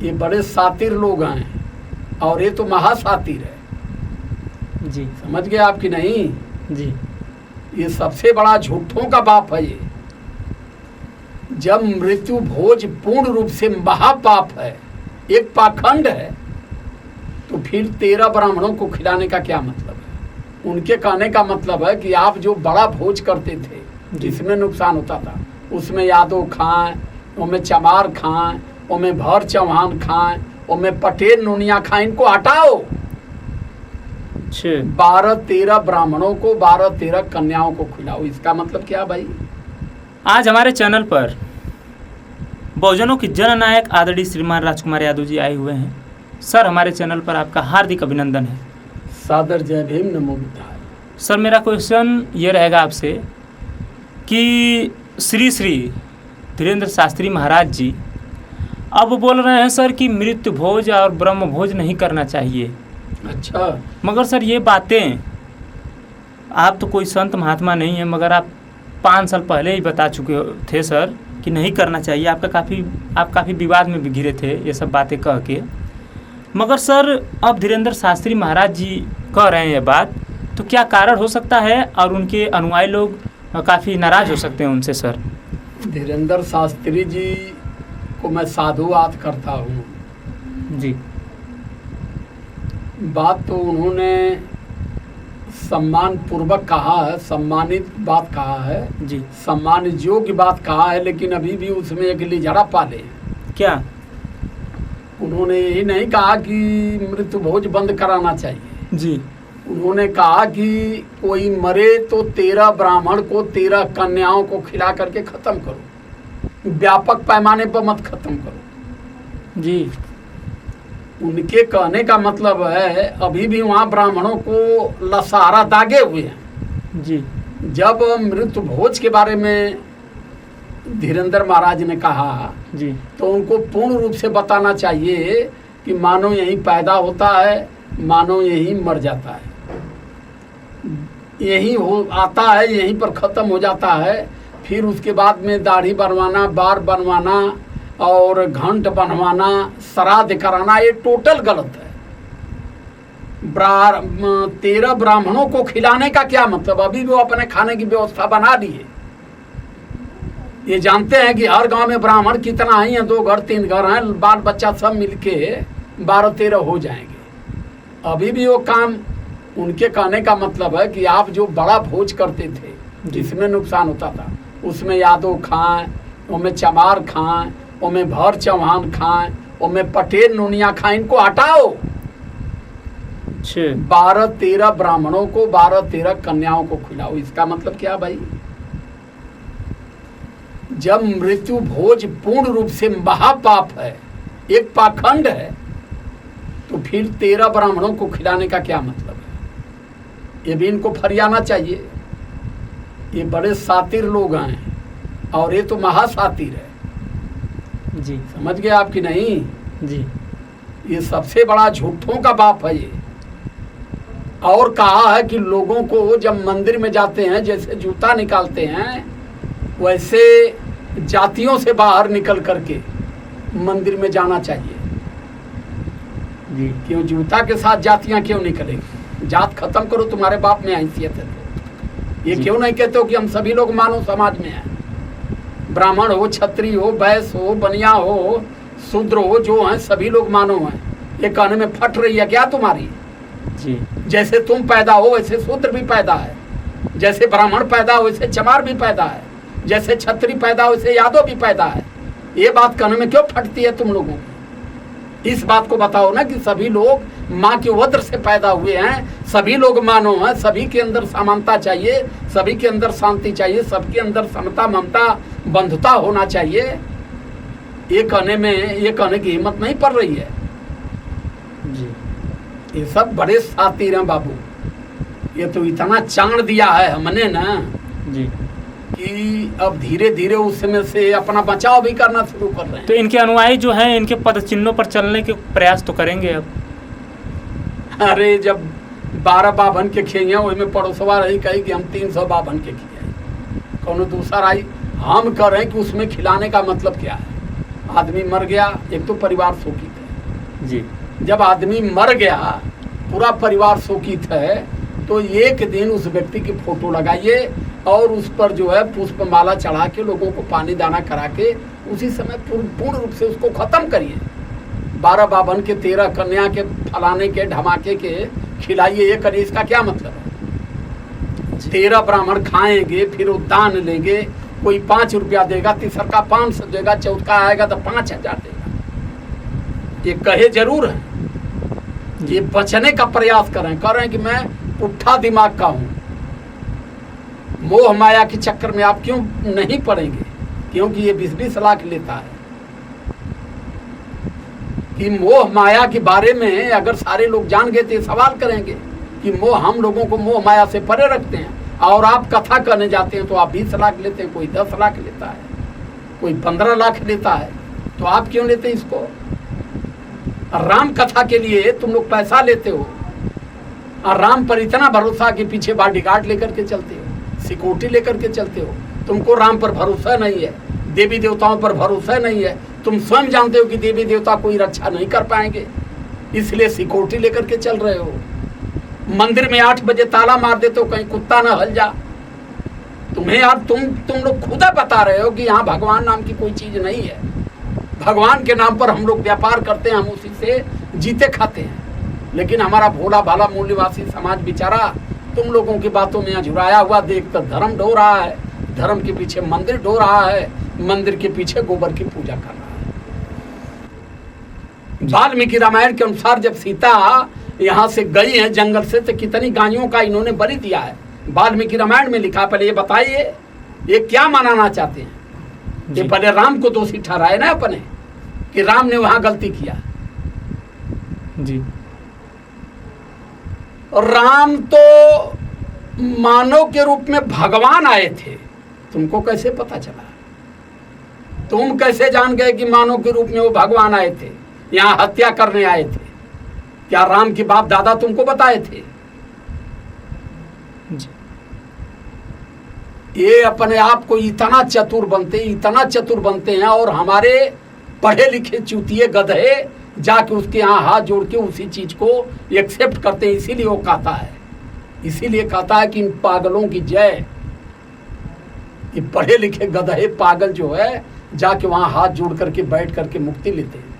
ये बड़े सातिर लोग हैं और ये तो महासातिर है जी। समझ गए आप कि नहीं? जी। ये सबसे बड़ा झूठों का बाप है ये। जब मृत्यु भोज पूर्ण रूप से महापाप है, एक पाखंड है, तो फिर 13 ब्राह्मणों को खिलाने का क्या मतलब है? उनके कहने का मतलब है कि आप जो बड़ा भोज करते थे जिसमें नुकसान होता था, उसमें यादव खाएं, उसमें चमार खाएं, उसमें भर चौहान खाएं, उसमें पटेल नूनिया खाएं, इनको हटाओ। 12-13 ब्राह्मणों को 12-13 कन्याओं को खिलाओ। इसका मतलब क्या भाई? आज हमारे चैनल पर बहुजनों की जननायक आदरणीय श्रीमान राजकुमार यादव जी आए हुए हैं। सर, हमारे चैनल पर आपका हार्दिक अभिनंदन है। सादर जय भीम, नमो बुद्धाय। सर, मेरा क्वेश्चन ये रहेगा आपसे कि श्री श्री धीरेन्द्र शास्त्री महाराज जी अब बोल रहे हैं सर कि मृत्यु भोज और ब्रह्म भोज नहीं करना चाहिए। अच्छा, मगर सर ये बातें, आप तो कोई संत महात्मा नहीं हैं, मगर आप 5 साल पहले ही बता चुके थे सर कि नहीं करना चाहिए। आप काफ़ी विवाद में भी घिरे थे ये सब बातें कह के। मगर सर अब धीरेन्द्र शास्त्री महाराज जी कह रहे हैं ये बात, तो क्या कारण हो सकता है? और उनके अनुयायी लोग काफ़ी नाराज़ हो सकते हैं उनसे सर। धीरेन्द्र शास्त्री जी को मैं साधुवाद करता हूँ जी। बात तो उन्होंने सम्मान पूर्वक कहा है, सम्मानित बात कहा है जी, सम्मान योग्य बात कहा है, लेकिन अभी भी उसमें एक लिजड़ा पाले। क्या? उन्होंने यही नहीं कहा कि मृत्यु भोज बंद कराना चाहिए जी। उन्होंने कहा कि कोई मरे तो 13 ब्राह्मण को 13 कन्याओं को खिला करके खत्म करो, व्यापक पैमाने पर मत खत्म करो जी। उनके कहने का मतलब है अभी भी वहाँ ब्राह्मणों को लसारा दागे हुए हैं जी। जब मृत्यु भोज के बारे में धीरेन्द्र महाराज ने कहा जी, तो उनको पूर्ण रूप से बताना चाहिए कि मानो यहीं पैदा होता है, मानो यहीं मर जाता है, यहीं हो आता है, यहीं पर ख़त्म हो जाता है। फिर उसके बाद में दाढ़ी बनवाना, बार बनवाना और घंट बनवाना, श्राद्ध कराना, ये टोटल गलत है। 13 ब्राह्मणों को खिलाने का क्या मतलब? अभी वो अपने खाने की व्यवस्था बना ली है। ये जानते हैं कि हर गांव में ब्राह्मण कितना ही हैं, 2 घर 3 घर हैं, बाल बच्चा सब मिलके 12-13 हो जाएंगे। अभी भी वो काम, उनके कहने का मतलब है कि आप जो बड़ा भोज करते थे जिसमें नुकसान होता था, उसमें यादव खाएं, उसमें चमार खाएं, उसमें भर चौहान खाएं, उसमें पटेल नूनिया खाएं, इनको हटाओ। 12-13 ब्राह्मणों को 12-13 कन्याओं को खिलाओ। इसका मतलब क्या भाई? जब मृत्यु भोज पूर्ण रूप से महापाप है, एक पाखंड है, तो फिर 13 ब्राह्मणों को खिलाने का क्या मतलब है? ये भी इनको फरियाना चाहिए। ये बड़े सातिर लोग हैं और ये तो महासातिर है जी। समझ गए आप कि नहीं? जी। ये सबसे बड़ा झूठों का बाप है ये। और कहा है कि लोगों को जब मंदिर में जाते हैं जैसे जूता निकालते हैं, वैसे जातियों से बाहर निकल करके मंदिर में जाना चाहिए जी। क्यों जूता के साथ जातियां क्यों निकलेगी? जात खत्म करो, तुम्हारे बाप में हैसियत है तो ये क्यों नहीं कहते हो कि हम सभी लोग मानव समाज में हैं? ब्राह्मण हो, क्षत्रिय हो, वैश्य हो, बनिया हो, शूद्र हो, जो हैं सभी लोग मानव हैं। ये कहने में फट रही है क्या तुम्हारी? जी। जैसे तुम पैदा हो वैसे शूद्र भी पैदा है, जैसे ब्राह्मण पैदा हो वैसे चमार भी पैदा है, जैसे क्षत्रिय पैदा हो वैसे यादव भी पैदा है। ये बात कहने में क्यों फटती है तुम लोगों को? इस बात को बताओ ना कि सभी लोग माँ के उदर से पैदा हुए हैं, सभी लोग मानव हैं, सभी के अंदर समानता चाहिए, सभी के अंदर शांति चाहिए, सबके अंदर समता, ममता, बंधुता होना चाहिए। ये कहने की हिम्मत नहीं पड़ रही है जी। ये सब बड़े सातिर हैं बाबू। ये तो इतना चाण दिया है हमने ना जी कि अब धीरे धीरे उसमें से अपना बचाव भी करना शुरू कर रहे हैं। तो इनके अनुयायी जो हैं इनके पद चिन्हों पर चलने के प्रयास तो करेंगे अब। अरे जब 12 बाभन के खिए उसमें पड़ोसवा रही कही कि हम 300 बाभन के खिए, कौन दूसरा आई हम कह रहे हैं कि उसमें खिलाने का मतलब क्या है? आदमी मर गया, एक तो परिवार शोकित है जी। जब आदमी मर गया पूरा परिवार शोकित है, तो एक दिन उस व्यक्ति की फोटो लगाइए और उस पर जो है पुष्पमाला चढ़ा के लोगों को पानी दाना करा के उसी समय पूर्ण रूप से उसको खत्म करिए। 12 बावन के 13 कन्या के फलाने के ढमाके के खिलाइए, ये करिए, इसका क्या मतलब है? 13 ब्राह्मण खाएंगे, फिर वो दान लेंगे, कोई 5 रुपया देगा, तीसर का 500 देगा, चौथ का आएगा तो 5000 देगा। ये कहे जरूर है, ये बचने का प्रयास करें, कह रहे हैं कि मैं पुट्ठा दिमाग का हूं। मोह माया के चक्कर में आप क्यों नहीं पड़ेंगे? क्योंकि ये 20-20 लाख लेता है कि मोह माया के बारे में अगर सारे लोग जान गए तो सवाल करेंगे कि हम लोगों को मोह माया से परे रखते हैं, और आप कथा करने जाते हैं तो आप 20 लाख लेते हैं, कोई 10 लाख लेता है, कोई 15 लाख लेता है, तो आप क्यों लेते हैं इसको? राम कथा के लिए तुम लोग पैसा लेते हो और राम पर इतना भरोसा कि पीछे बॉडीगार्ड लेकर के चलते हो, सिक्योरिटी लेकर के चलते हो। तुमको राम पर भरोसा नहीं है, देवी देवताओं पर भरोसा नहीं है, तुम स्वयं जानते हो कि देवी देवता कोई रक्षा नहीं कर पाएंगे, इसलिए सिक्योरिटी लेकर के चल रहे हो। मंदिर में 8 बजे ताला मार देते हो, कहीं कुत्ता ना हल जा। तुम्हें यार तुम लोग खुदा बता रहे हो कि यहाँ भगवान नाम की कोई चीज नहीं है। भगवान के नाम पर हम लोग व्यापार करते हैं, हम उसी से जीते खाते हैं। लेकिन हमारा भोला भाला मूल्यवासी समाज बेचारा तुम लोगों की बातों में अझुराया हुआ देखकर धर्म ढो रहा है, धर्म के पीछे मंदिर ढो रहा है, मंदिर के पीछे गोबर की पूजा कर रहा है। वाल्मीकि रामायण के अनुसार जब सीता यहाँ से गई है जंगल से, तो कितनी गायों का इन्होंने बलि दिया है, वाल्मीकि रामायण में लिखा। पहले ये बताइए ये क्या मनाना चाहते हैं? ये पहले राम को दोषी ठहराए ना अपने कि राम ने वहां गलती किया जी। राम तो मानव के रूप में भगवान आए थे, तुमको कैसे पता चला? तुम कैसे जान गए कि मानव के रूप में वो भगवान आए थे, यहाँ हत्या करने आए थे? क्या राम के बाप दादा तुमको बताए थे? जी। ये अपने आप को इतना चतुर बनते हैं, और हमारे पढ़े लिखे चूतिए गधे जाके उसके यहाँ हाथ जोड़ के उसी चीज को एक्सेप्ट करते हैं। इसीलिए वो कहता है कि इन पागलों की जय। ये पढ़े लिखे गधे पागल जो है जाके वहां हाथ जोड़ करके बैठ करके मुक्ति लेते हैं,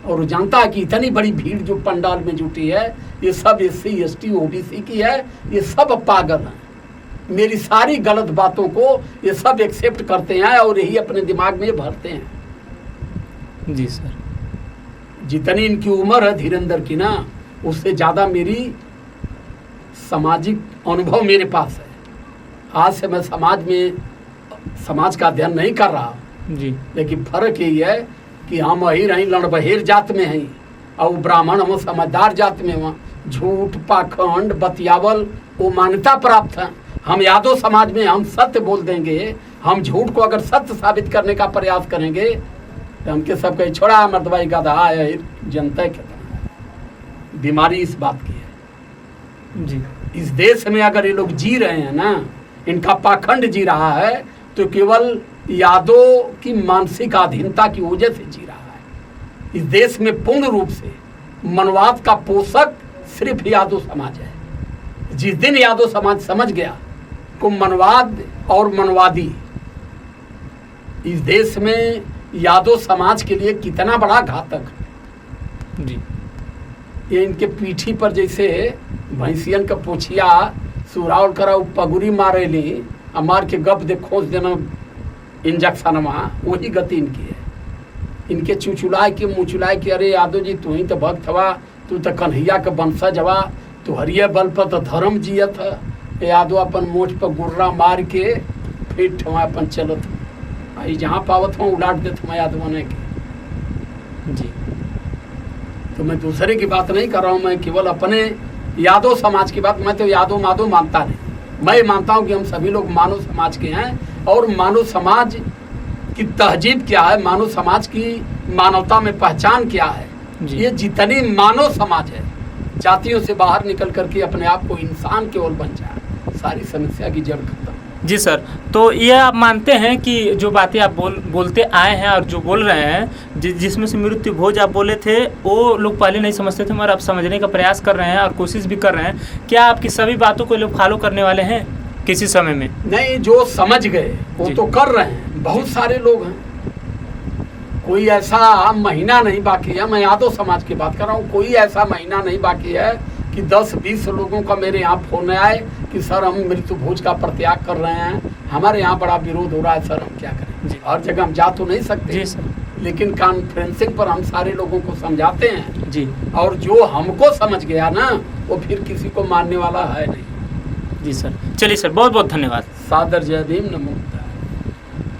और वो जानता है कि इतनी बड़ी भीड़ जो पंडाल में जुटी है ये सब SC ST OBC की है, ये सब पागल हैं। मेरी सारी गलत बातों को ये सब एक्सेप्ट करते हैं और यही अपने दिमाग में भरते हैं। जी सर। जितनी इनकी उम्र है धीरेंद्र की ना, उससे ज़्यादा मेरी सामाजिक अनुभव मेरे पास है। आज से मैं समाज का अध्ययन नहीं कर रहा जी, लेकिन फर्क यही है कि हम वही रही लड़बहेर जात में हैं और ब्राह्मण हम समझदार जात में हुआ। झूठ पाखंड बतियावल वो मान्यता प्राप्त है। हम यादव समाज में हम सत्य बोल देंगे, हम झूठ को अगर सत्य साबित करने का प्रयास करेंगे तो हमके सब कहीं छोड़ा मर्दबाई गधा है, जनता के तरह। बीमारी इस बात की है जी। इस देश में अगर ये लोग जी रहे हैं ना, इनका पाखंड जी रहा है तो केवल यादव की मानसिक अधीनता की वजह से जी रहा है। इस देश में पूर्ण रूप से मनवाद का पोषक सिर्फ यादव समाज है। जिस दिन यादव समाज समझ गया को मनवाद और मनवादी इस देश में यादव समाज के लिए कितना बड़ा घातक है। जी। ये इनके पीठी पर जैसे भैंसियन का पोछिया सुरावल करा पगुरी मारे ली मार के गप दे खोज देना इंजेक्शन वही गति इनकी है। इनके चुचुलाए के मुचुलाए के अरे यादव जी तू ही तो भक्त हवा, तू तो कन्हैया के वंशज हवा, तू हरिये बल पर तो धर्म जियत है। यादव अपन मोछ पर गुर्रा मार के फिट हुआ अपन चलत आई जहाँ पावत हुआ उलाट देते मैं यादव ने के। जी। तो मैं दूसरे की बात नहीं कर रहा हूँ, मैं केवल अपने यादव समाज की बात। मैं तो यादव माधव मानता नहीं, मैं मानता हूँ कि हम सभी लोग मानव समाज के हैं और मानव समाज की तहजीब क्या है, मानव समाज की मानवता में पहचान क्या है। ये जितनी मानव समाज है जातियों से बाहर निकल करके अपने आप को इंसान की ओर बन जाए, सारी समस्या की जड़ खत्म। जी सर, तो ये आप मानते हैं कि जो बातें आप बोलते आए हैं और जो बोल रहे हैं, जिसमें से मृत्यु भोज आप बोले थे, वो लोग पहले नहीं समझते थे मगर आप समझने का प्रयास कर रहे हैं और कोशिश भी कर रहे हैं। क्या आपकी सभी बातों को लोग फॉलो करने वाले हैं किसी समय में? नहीं, जो समझ गए वो तो कर रहे हैं, बहुत सारे लोग हैं। कोई ऐसा महीना नहीं बाकी है, मैं यादव समाज की बात कर रहा हूँ, कोई ऐसा महीना नहीं बाकी है कि 10-20 लोगों का मेरे यहाँ फोन आए कि सर हम मृत्यु भोज का प्रत्याग कर रहे हैं, हमारे यहाँ बड़ा विरोध हो रहा है, सर हम क्या करें। हर जगह हम जा तो नहीं सकते जी सर, लेकिन कॉन्फ्रेंसिंग पर हम सारे लोगों को समझाते हैं जी। और जो हमको समझ गया ना वो फिर किसी को मानने वाला है नहीं। जी सर, चलिए सर, बहुत बहुत धन्यवाद। सादर जय भीम, नमो बुद्धाय।